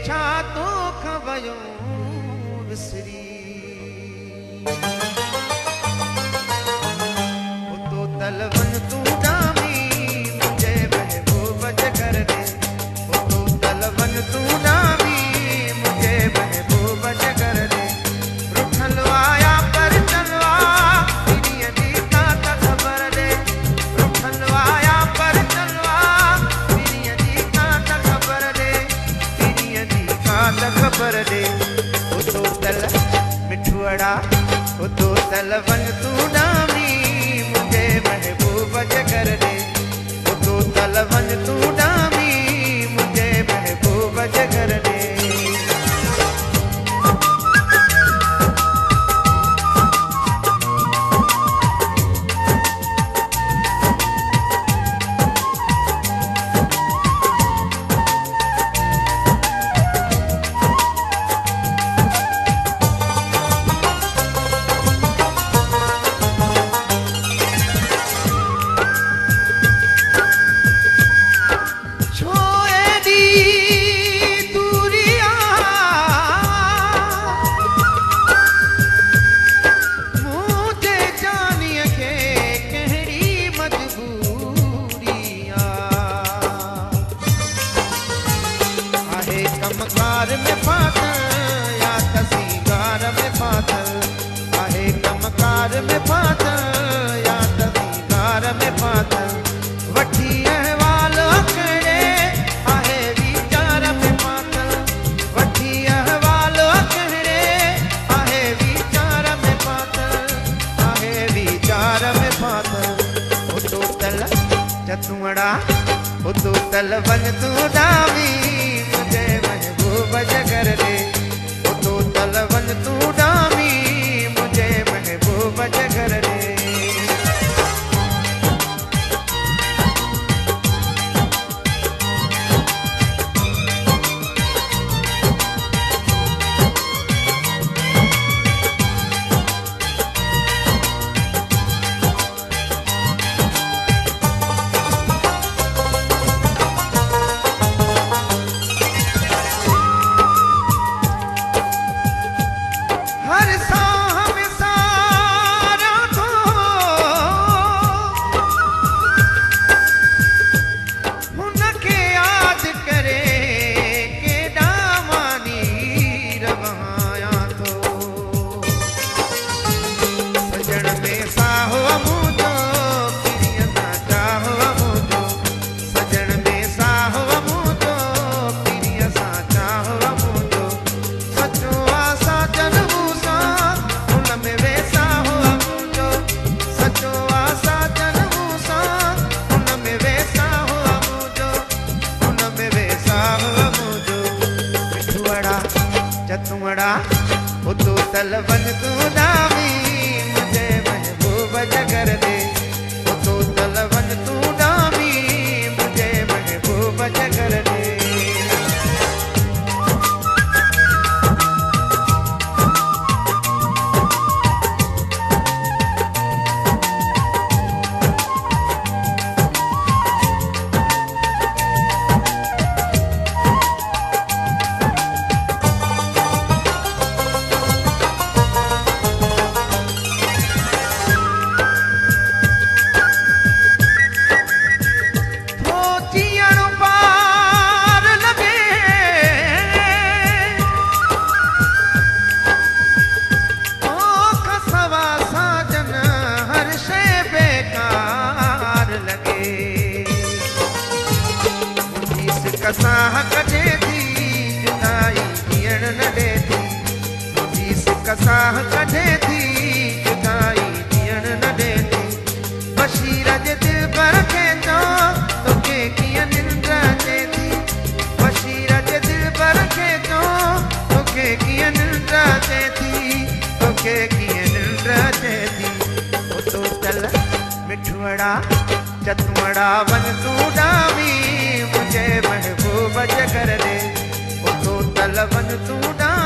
छा तो खवयो विसरी तो तलवन तू डामी मुझे महबूब जगर दे तो तलवन तू डामी मुझे महबूब जगर दे रुठलवाया पर चलवा तेरी अदी का खबर दे रुठलवाया पर चलवा तेरी अदी का खबर दे तेरी अदी का खबर दे तो तल मिठुअड़ा तो तलवन तू डामी मुझे महबूब जगर दे तो तलवन तू डामी मुझे महबूब जगर दे कमकार में फाथल या तसीगार में फाथल आहे कमकार में फाथल या तसीगार में फाथल वठी अहवाल करे आहे वीचार में फाथल वठी अहवाल करे आहे वीचार में फाथल आहे वीचार में फाथल तो तल चतुड़ा तो तलवन तू डावी मुझे महबूब जगर दे तो तलवन तू डामी मुझे महबूब जगर दे चतुड़ा तो तलवन तू डामी मुझे महबूब जगर दे तो तलवन तू डामी मुझे महबूब जगर दे कसाह कटे थी जुदाई ॾियण न ॾे थी मुंहिंजी कसाह कटे थी जुदाई ॾियण न ॾे थी बशीर जे दिल पर खे चओ तोखे कीअं निंड अचे थी बशीर जे दिल पर खे चओ तोखे कीअं निंड अचे थी तोखे कीअं निंड अचे थी तो तल मिठुअड़ा चतुड़ा वन तू डामी मुझे महबूब जगर दे तो तलवन तू डामी